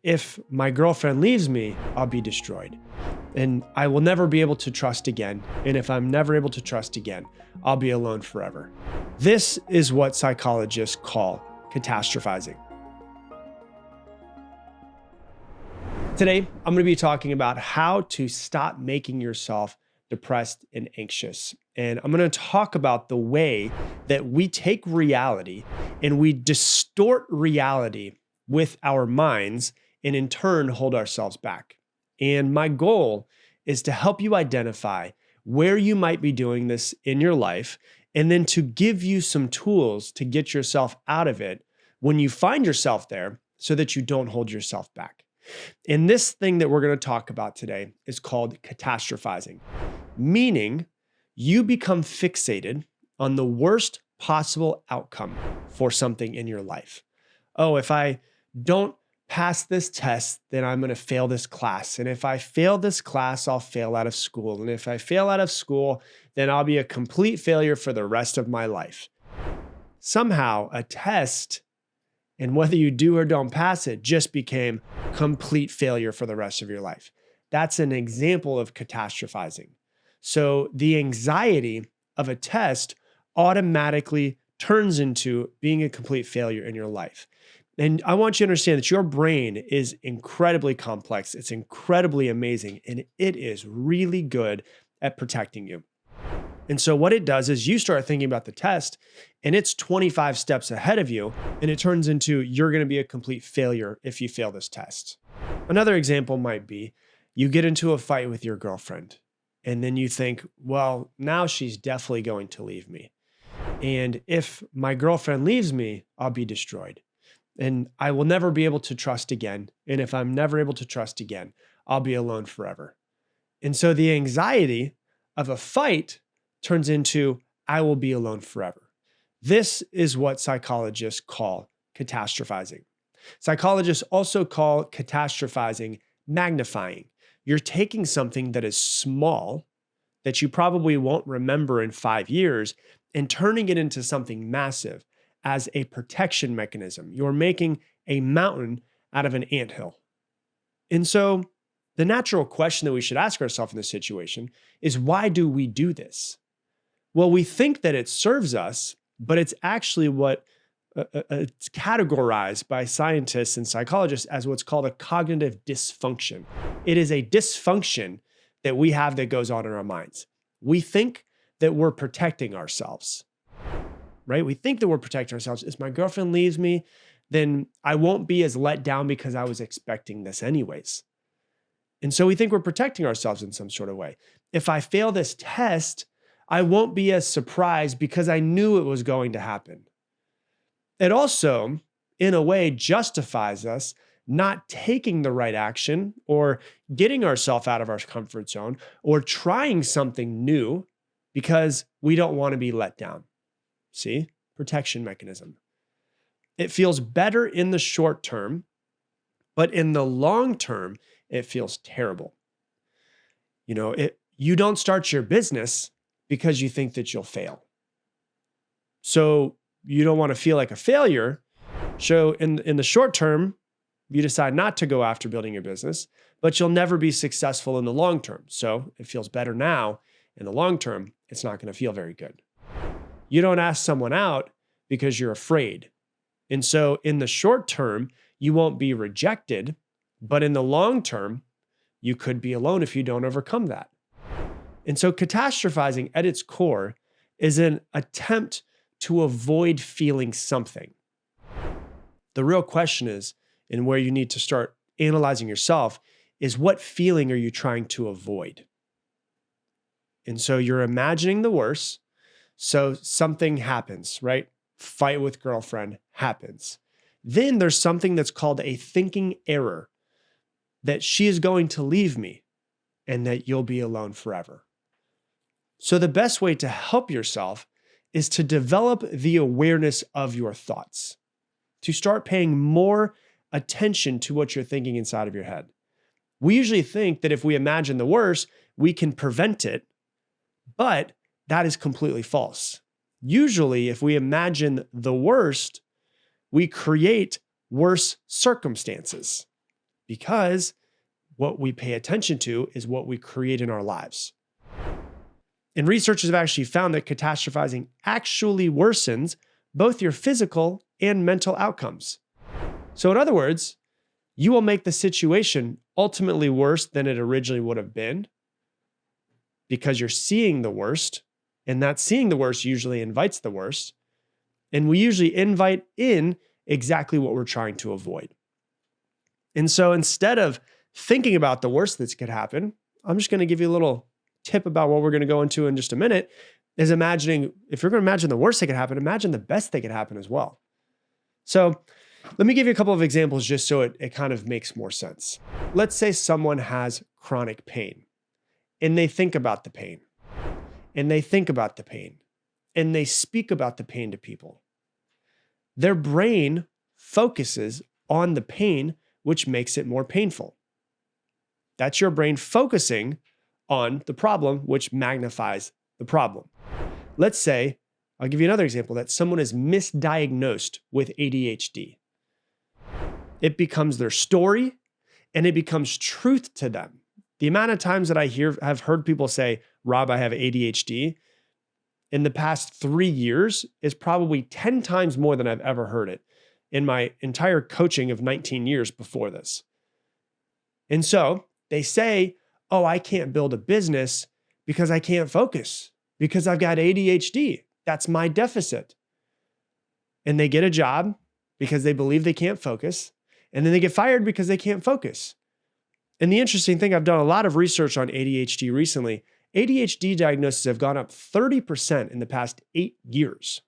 if my girlfriend leaves me, I'll be destroyed. And I will never be able to trust again. And if I'm never able to trust again, I'll be alone forever. This is what psychologists call catastrophizing. Today, I'm going to be talking about how to stop making yourself depressed and anxious. And I'm going to talk about the way that we take reality and we distort reality with our minds and in turn hold ourselves back. And my goal is to help you identify where you might be doing this in your life and then to give you some tools to get yourself out of it when you find yourself there so that you don't hold yourself back. And this thing that we're going to talk about today is called catastrophizing, meaning you become fixated on the worst possible outcome for something in your life. Oh, if I don't pass this test, then I'm going to fail this class. And if I fail this class, I'll fail out of school. And if I fail out of school, then I'll be a complete failure for the rest of my life. Somehow a test, and whether you do or don't pass it, just became complete failure for the rest of your life. That's an example of catastrophizing. So the anxiety of a test automatically turns into being a complete failure in your life. And I want you to understand that your brain is incredibly complex. It's incredibly amazing, and it is really good at protecting you. And so what it does is you start thinking about the test and it's 25 steps ahead of you, and it turns into you're going to be a complete failure if you fail this test. Another example might be you get into a fight with your girlfriend and then you think, well, now she's definitely going to leave me. And if my girlfriend leaves me, I'll be destroyed. And I will never be able to trust again. And if I'm never able to trust again, I'll be alone forever. And so the anxiety of a fight turns into I will be alone forever. This is what psychologists call catastrophizing. Psychologists also call catastrophizing magnifying. You're taking something that is small, that you probably won't remember in 5 years, and turning it into something massive as a protection mechanism. You're making a mountain out of an anthill. And so the natural question that we should ask ourselves in this situation is, why do we do this? Well, we think that it serves us, but it's actually what it's categorized by scientists and psychologists as what's called a cognitive dysfunction. It is a dysfunction that we have that goes on in our minds. We think that we're protecting ourselves, right? We think that we're protecting ourselves. If my girlfriend leaves me, then I won't be as let down because I was expecting this anyways. And so we think we're protecting ourselves in some sort of way. If I fail this test, I won't be as surprised because I knew it was going to happen. It also, in a way, justifies us not taking the right action or getting ourselves out of our comfort zone or trying something new because we don't want to be let down. See? Protection mechanism. It feels better in the short term, but in the long term, it feels terrible. You don't start your business because you think that you'll fail. So you don't want to feel like a failure. So in the short term, you decide not to go after building your business, but you'll never be successful in the long term. So it feels better now. In the long term, it's not going to feel very good. You don't ask someone out because you're afraid. And so in the short term, you won't be rejected, but in the long term, you could be alone if you don't overcome that. And so catastrophizing at its core is an attempt to avoid feeling something. The real question is, and where you need to start analyzing yourself, is what feeling are you trying to avoid? And so you're imagining the worst. So something happens, right? Fight with girlfriend happens. Then there's something that's called a thinking error, that she is going to leave me and that you'll be alone forever. So the best way to help yourself is to develop the awareness of your thoughts, to start paying more attention to what you're thinking inside of your head. We usually think that if we imagine the worst, we can prevent it, but that is completely false. Usually, if we imagine the worst, we create worse circumstances. because what we pay attention to is what we create in our lives. And researchers have actually found that catastrophizing actually worsens both your physical and mental outcomes. So in other words, you will make the situation ultimately worse than it originally would have been because you're seeing the worst, and that seeing the worst usually invites the worst. And we usually invite in exactly what we're trying to avoid. And so instead of thinking about the worst that could happen, I'm just going to give you a little tip about what we're going to go into in just a minute, is imagining, if you're going to imagine the worst that could happen, imagine the best that could happen as well. So let me give you a couple of examples just so it kind of makes more sense. Let's say someone has chronic pain and they think about the pain and they think about the pain and they speak about the pain to people. Their brain focuses on the pain, which makes it more painful. That's your brain focusing on the problem, which magnifies the problem. Let's say, I'll give you another example, that someone is misdiagnosed with ADHD. It becomes their story and it becomes truth to them. The amount of times that I've heard people say, Rob, I have ADHD, in the past 3 years is probably 10 times more than I've ever heard it in my entire coaching of 19 years before this. And so they say, oh, I can't build a business because I can't focus, because I've got ADHD. That's my deficit. And they get a job because they believe they can't focus. And then they get fired because they can't focus. And the interesting thing, I've done a lot of research on ADHD recently. ADHD diagnoses have gone up 30% in the past 8 years.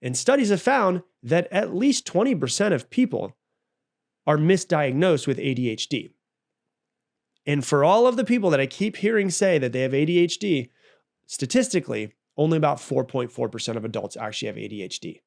And studies have found that at least 20% of people are misdiagnosed with ADHD. And for all of the people that I keep hearing say that they have ADHD, statistically, only about 4.4% of adults actually have ADHD.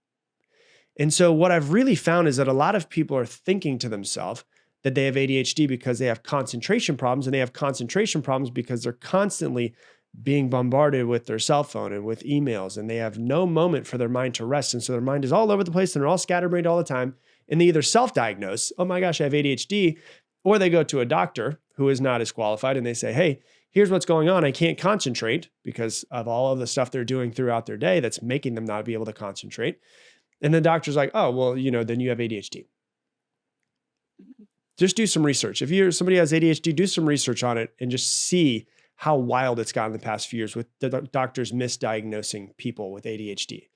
And so what I've really found is that a lot of people are thinking to themselves that they have ADHD because they have concentration problems, and they have concentration problems because they're constantly being bombarded with their cell phone and with emails, and they have no moment for their mind to rest. And so their mind is all over the place and they're all scatterbrained all the time. And they either self-diagnose, oh my gosh, I have ADHD, or they go to a doctor who is not as qualified and they say, hey, here's what's going on. I can't concentrate because of all of the stuff they're doing throughout their day that's making them not be able to concentrate. And the doctor's like, oh, well, then you have ADHD. Just do some research. If somebody has ADHD, do some research on it and just see how wild it's gotten in the past few years with the doctors misdiagnosing people with ADHD.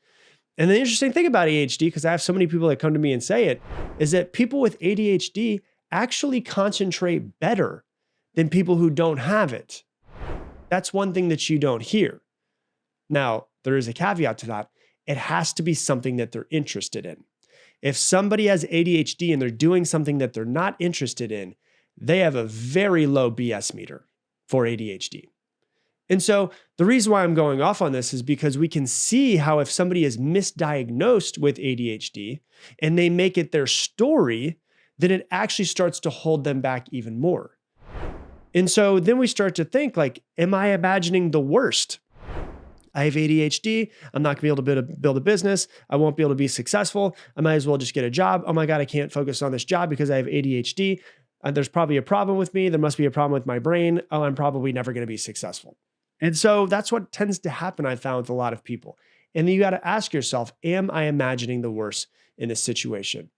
And the interesting thing about ADHD, because I have so many people that come to me and say it, is that people with ADHD actually concentrate better than people who don't have it. That's one thing that you don't hear. Now, there is a caveat to that. It has to be something that they're interested in. If somebody has ADHD and they're doing something that they're not interested in, they have a very low BS meter for ADHD. And so the reason why I'm going off on this is because we can see how if somebody is misdiagnosed with ADHD and they make it their story, then it actually starts to hold them back even more. And so then we start to think like, am I imagining the worst? I have ADHD. I'm not gonna be able to build a business. I won't be able to be successful. I might as well just get a job. Oh my God, I can't focus on this job because I have ADHD. There's probably a problem with me. There must be a problem with my brain. Oh, I'm probably never gonna be successful. And so that's what tends to happen, I found, with a lot of people. And then you gotta ask yourself, am I imagining the worst in this situation?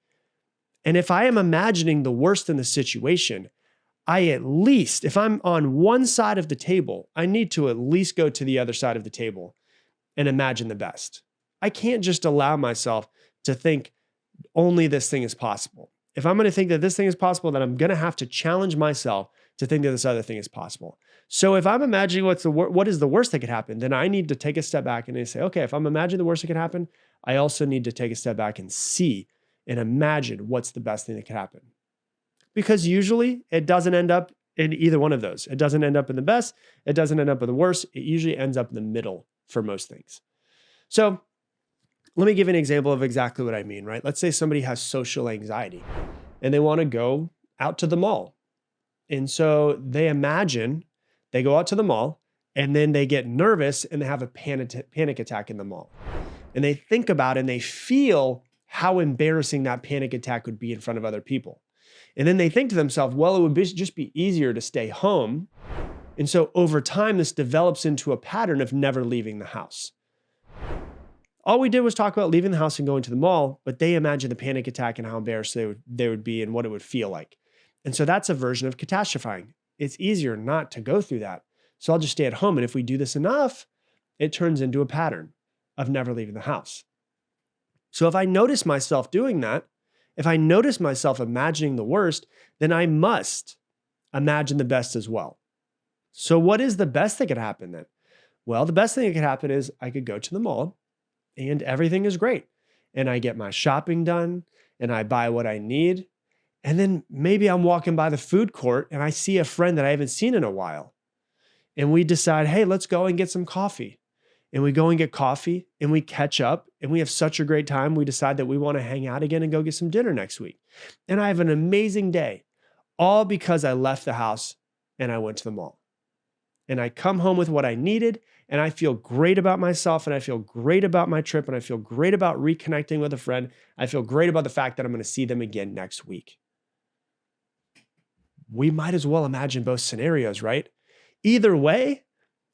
And if I am imagining the worst in the situation, I at least, if I'm on one side of the table, I need to at least go to the other side of the table and imagine the best. I can't just allow myself to think only this thing is possible. If I'm going to think that this thing is possible, then I'm going to have to challenge myself to think that this other thing is possible. So if I'm imagining what is the worst that could happen, then I need to take a step back and say, okay, if I'm imagining the worst that could happen, I also need to take a step back and see and imagine what's the best thing that could happen. Because usually it doesn't end up in either one of those. It doesn't end up in the best. It doesn't end up in the worst. It usually ends up in the middle for most things. So let me give an example of exactly what I mean, right? Let's say somebody has social anxiety and they want to go out to the mall. And so they imagine they go out to the mall and then they get nervous and they have a panic attack in the mall. And they think about it and they feel how embarrassing that panic attack would be in front of other people. And then they think to themselves, well, it would just be easier to stay home. And so over time, this develops into a pattern of never leaving the house. All we did was talk about leaving the house and going to the mall, but they imagined the panic attack and how embarrassed they would be and what it would feel like. And so that's a version of catastrophizing. It's easier not to go through that. So I'll just stay at home. And if we do this enough, it turns into a pattern of never leaving the house. So if I notice myself doing that, if I notice myself imagining the worst, then I must imagine the best as well. So what is the best that could happen then? Well, the best thing that could happen is I could go to the mall and everything is great. And I get my shopping done and I buy what I need. And then maybe I'm walking by the food court and I see a friend that I haven't seen in a while. And we decide, hey, let's go and get some coffee. And we go and get coffee and we catch up and we have such a great time. We decide that we want to hang out again and go get some dinner next week. And I have an amazing day, all because I left the house and I went to the mall. And I come home with what I needed and I feel great about myself and I feel great about my trip and I feel great about reconnecting with a friend. I feel great about the fact that I'm going to see them again next week. We might as well imagine both scenarios, right? Either way,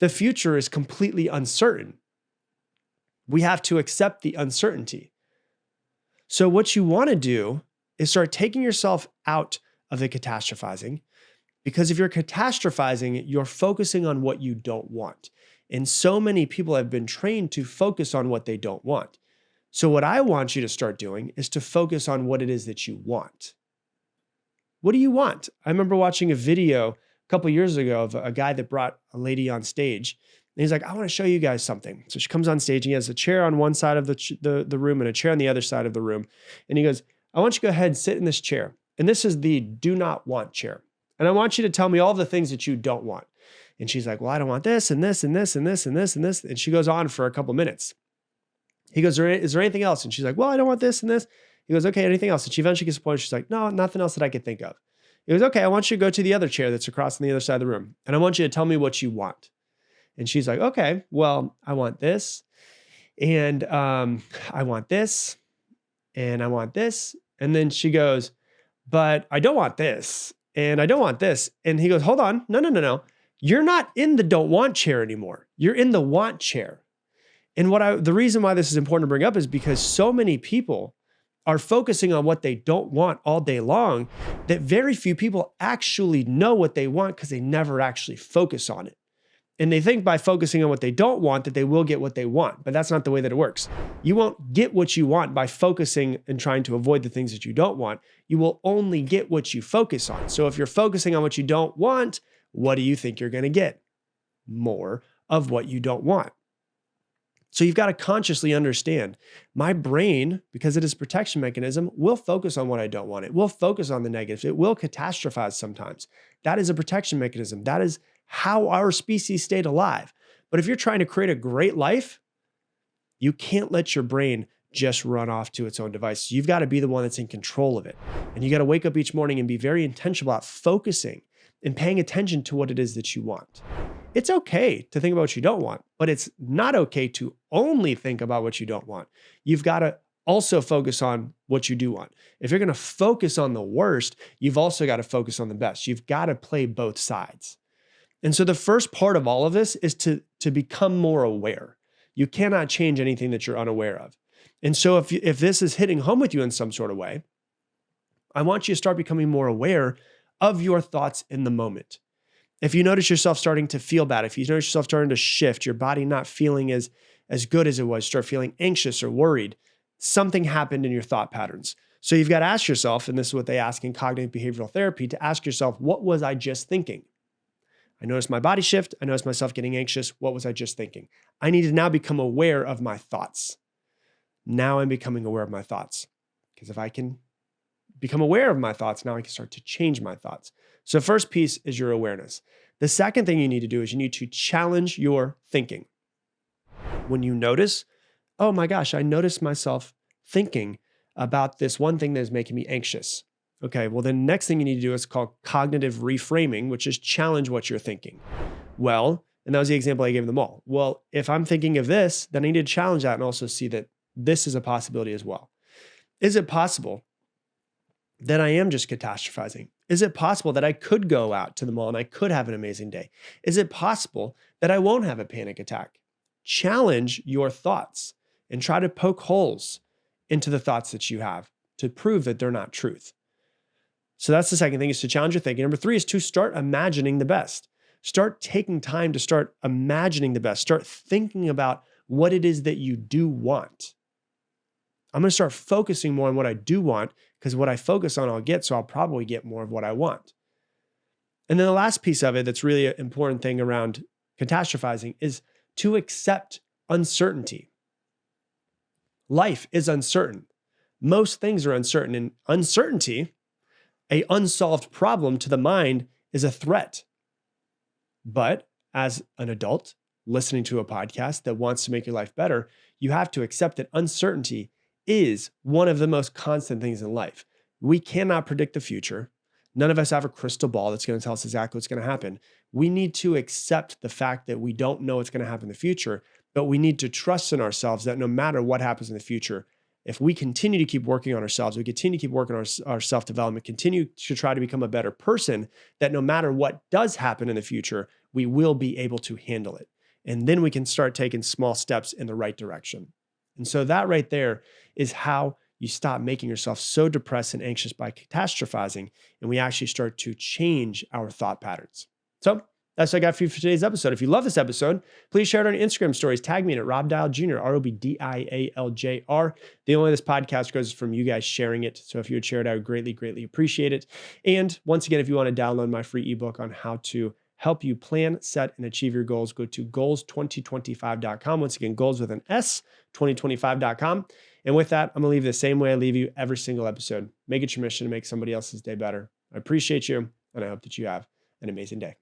the future is completely uncertain. We have to accept the uncertainty. So what you want to do is start taking yourself out of the catastrophizing, because if you're catastrophizing, you're focusing on what you don't want. And so many people have been trained to focus on what they don't want. So what I want you to start doing is to focus on what it is that you want. What do you want? I remember watching a video a couple years ago of a guy that brought a lady on stage. And he's like, I want to show you guys something. So she comes on stage and he has a chair on one side of the room and a chair on the other side of the room. And he goes, I want you to go ahead and sit in this chair. And this is the do not want chair. And I want you to tell me all the things that you don't want. And she's like, well, I don't want this and this and this and this and this and this. And she goes on for a couple minutes. He goes, is there anything else? And she's like, well, I don't want this and this. He goes, okay, anything else? And she eventually gets to the point, she's like, no, nothing else that I could think of. He goes, okay, I want you to go to the other chair that's across on the other side of the room. And I want you to tell me what you want. And she's like, okay, well, I want this. And I want this. And I want this. And then she goes, but I don't want this. And I don't want this. And he goes, hold on. No. You're not in the don't want chair anymore. You're in the want chair. And the reason why this is important to bring up is because so many people are focusing on what they don't want all day long, that very few people actually know what they want because they never actually focus on it. And they think by focusing on what they don't want that they will get what they want, but that's not the way that it works. You won't get what you want by focusing and trying to avoid the things that you don't want. You will only get what you focus on. So if you're focusing on what you don't want, what do you think you're going to get? More of what you don't want. So you've got to consciously understand my brain, because it is a protection mechanism, will focus on what I don't want. It will focus on the negatives. It will catastrophize sometimes. That is a protection mechanism. That is how our species stayed alive. But if you're trying to create a great life, you can't let your brain just run off to its own devices. You've got to be the one that's in control of it. And you got to wake up each morning and be very intentional about focusing and paying attention to what it is that you want. It's okay to think about what you don't want, but it's not okay to only think about what you don't want. You've got to also focus on what you do want. If you're going to focus on the worst, you've also got to focus on the best. You've got to play both sides. And so the first part of all of this is to become more aware. You cannot change anything that you're unaware of. And so if this is hitting home with you in some sort of way, I want you to start becoming more aware of your thoughts in the moment. If you notice yourself starting to feel bad, if you notice yourself starting to shift, your body not feeling as good as it was, start feeling anxious or worried, something happened in your thought patterns. So you've got to ask yourself, and this is what they ask in cognitive behavioral therapy, to ask yourself, what was I just thinking? I noticed my body shift. I noticed myself getting anxious. What was I just thinking? I need to now become aware of my thoughts. Now I'm becoming aware of my thoughts. Because if I can become aware of my thoughts, now I can start to change my thoughts. So first piece is your awareness. The second thing you need to do is you need to challenge your thinking. When you notice, oh my gosh, I noticed myself thinking about this one thing that is making me anxious. Okay, well, the next thing you need to do is called cognitive reframing, which is challenge what you're thinking. Well, and that was the example I gave them all. Well, if I'm thinking of this, then I need to challenge that and also see that this is a possibility as well. Is it possible that I am just catastrophizing? Is it possible that I could go out to the mall and I could have an amazing day? Is it possible that I won't have a panic attack? Challenge your thoughts and try to poke holes into the thoughts that you have to prove that they're not truth. So that's the second thing, is to challenge your thinking. Number 3 is to start imagining the best. Start taking time to start imagining the best. Start thinking about what it is that you do want. I'm going to start focusing more on what I do want, because what I focus on, I'll get. So I'll probably get more of what I want. And then the last piece of it that's really an important thing around catastrophizing is to accept uncertainty. Life is uncertain. Most things are uncertain, and uncertainty, an unsolved problem to the mind, is a threat. But as an adult listening to a podcast that wants to make your life better, you have to accept that uncertainty is one of the most constant things in life. We cannot predict the future. None of us have a crystal ball that's going to tell us exactly what's going to happen. We need to accept the fact that we don't know what's going to happen in the future, but we need to trust in ourselves that no matter what happens in the future, if we continue to keep working on ourselves, we continue to keep working on our self-development, continue to try to become a better person, that no matter what does happen in the future, we will be able to handle it. And then we can start taking small steps in the right direction. And so that right there is how you stop making yourself so depressed and anxious by catastrophizing, and we actually start to change our thought patterns. So that's what I got for you for today's episode. If you love this episode, please share it on your Instagram stories. Tag me in at Rob Dial Jr., ROBDIALJR. The only way this podcast grows is from you guys sharing it. So if you would share it, I would greatly, greatly appreciate it. And once again, if you want to download my free ebook on how to help you plan, set, and achieve your goals, go to goals2025.com. Once again, goals with an S, 2025.com. And with that, I'm going to leave you the same way I leave you every single episode. Make it your mission to make somebody else's day better. I appreciate you, and I hope that you have an amazing day.